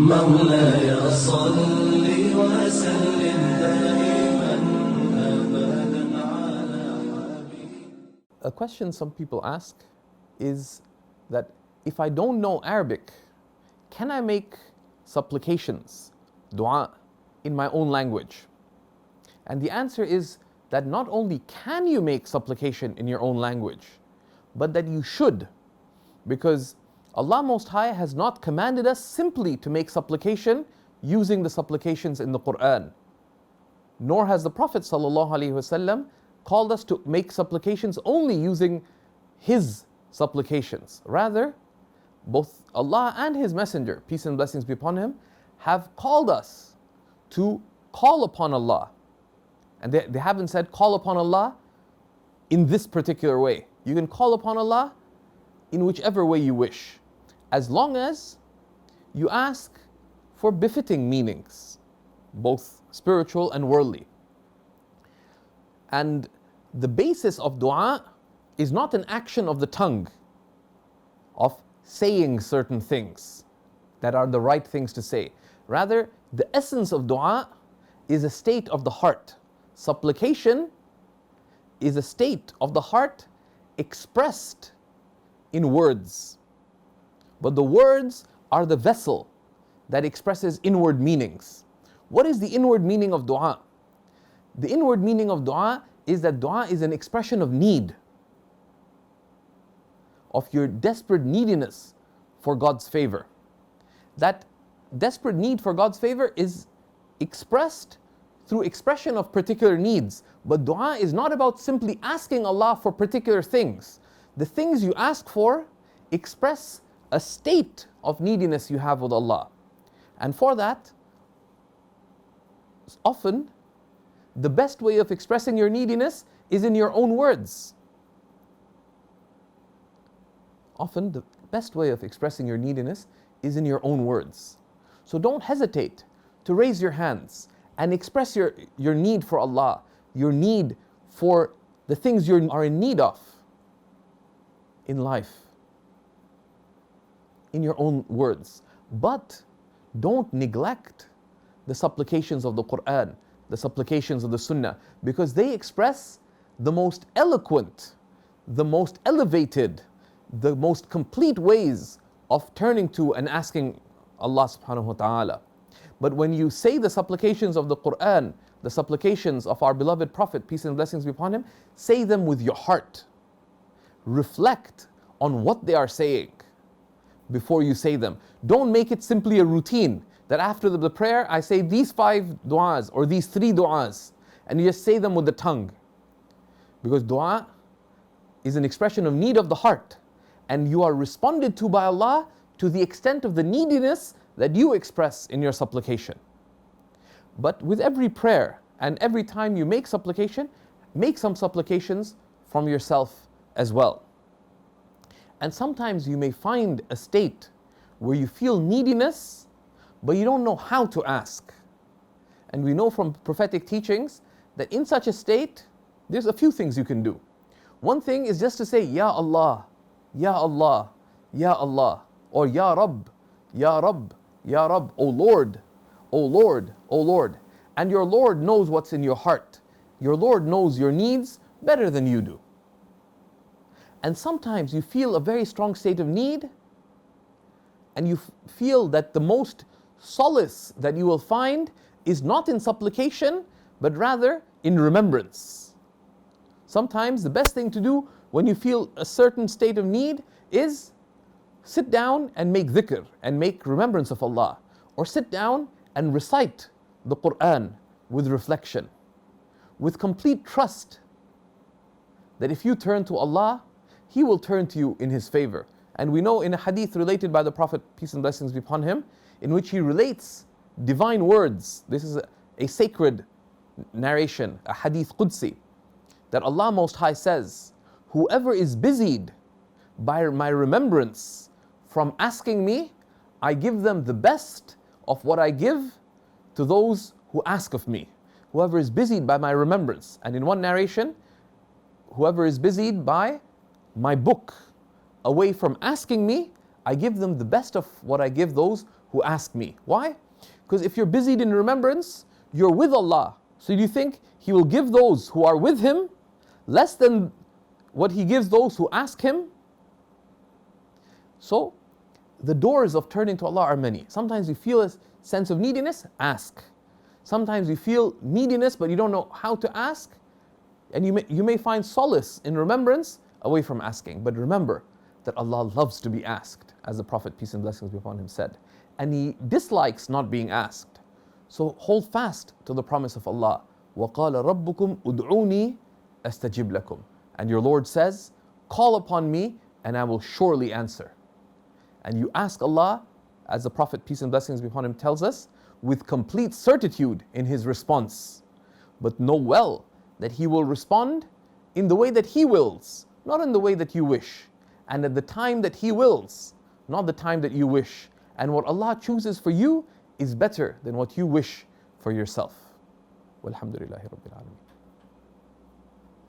مولاي صل وسلم دائما أبدا على حبيبك. A question some people ask is that if I don't know Arabic, can I make supplications, dua, in my own language? And the answer is that not only can you make supplication in your own language, but that you should, because Allah Most High has not commanded us simply to make supplication using the supplications in the Quran. Nor has the Prophet ﷺ called us to make supplications only using his supplications. Rather, both Allah and His Messenger, peace and blessings be upon him, have called us to call upon Allah. And they haven't said call upon Allah in this particular way. You can call upon Allah in whichever way you wish, as long as you ask for befitting meanings, both spiritual and worldly. And the basis of dua is not an action of the tongue, of saying certain things that are the right things to say. Rather, the essence of dua is a state of the heart. Supplication is a state of the heart expressed in words. But the words are the vessel that expresses inward meanings. What is the inward meaning of dua? The inward meaning of dua is that dua is an expression of need, of your desperate neediness for God's favor. That desperate need for God's favor is expressed through expression of particular needs. But dua is not about simply asking Allah for particular things. The things you ask for express a state of neediness you have with Allah. And for that, often the best way of expressing your neediness is in your own words. Often the best way of expressing your neediness is in your own words. So don't hesitate to raise your hands and express your need for Allah, your need for the things you are in need of in life, in your own words. But don't neglect the supplications of the Quran, the supplications of the Sunnah, because they express the most eloquent, the most elevated, the most complete ways of turning to and asking Allah subhanahu wa ta'ala. But when you say the supplications of the Quran, the supplications of our beloved Prophet, peace and blessings be upon him, say them with your heart. Reflect on what they are saying before you say them. Don't make it simply a routine that after the prayer I say these 5 du'as or these 3 du'as and you just say them with the tongue. Because du'a is an expression of need of the heart, and you are responded to by Allah to the extent of the neediness that you express in your supplication. But with every prayer and every time you make supplication, make some supplications from yourself as well. And sometimes you may find a state where you feel neediness, but you don't know how to ask. And we know from prophetic teachings that in such a state, there's a few things you can do. One thing is just to say, Ya Allah, Ya Allah, Ya Allah, or Ya Rabb, Ya Rabb, Ya Rabb, O Lord, O Lord, O Lord. And your Lord knows what's in your heart. Your Lord knows your needs better than you do. And sometimes you feel a very strong state of need, and you feel that the most solace that you will find is not in supplication, but rather in remembrance. Sometimes the best thing to do when you feel a certain state of need is sit down and make dhikr and make remembrance of Allah, or sit down and recite the Quran with reflection, with complete trust that if you turn to Allah, He will turn to you in His favor. And we know in a hadith related by the Prophet, peace and blessings be upon him, in which he relates divine words. This is a sacred narration, a hadith Qudsi, that Allah Most High says, whoever is busied by my remembrance from asking me, I give them the best of what I give to those who ask of me. Whoever is busied by my remembrance. And in one narration, whoever is busied by my book away from asking me, I give them the best of what I give those who ask me. Why? Because if you're busied in remembrance, you're with Allah. So do you think He will give those who are with Him less than what He gives those who ask Him? So, the doors of turning to Allah are many. Sometimes you feel a sense of neediness, ask. Sometimes you feel neediness but you don't know how to ask, and you may find solace in remembrance away from asking. But remember that Allah loves to be asked, as the Prophet, peace and blessings be upon him, said. And He dislikes not being asked. So hold fast to the promise of Allah. وَقَالَ رَبُّكُمْ أُدْعُونِي أَسْتَجِبْ لَكُمْ. And your Lord says, call upon me and I will surely answer. And you ask Allah, as the Prophet, peace and blessings be upon him, tells us, with complete certitude in His response. But know well that He will respond in the way that He wills, not in the way that you wish, and at the time that He wills, not the time that you wish. And what Allah chooses for you is better than what you wish for yourself. Walhamdulillahi Rabbil Alameen.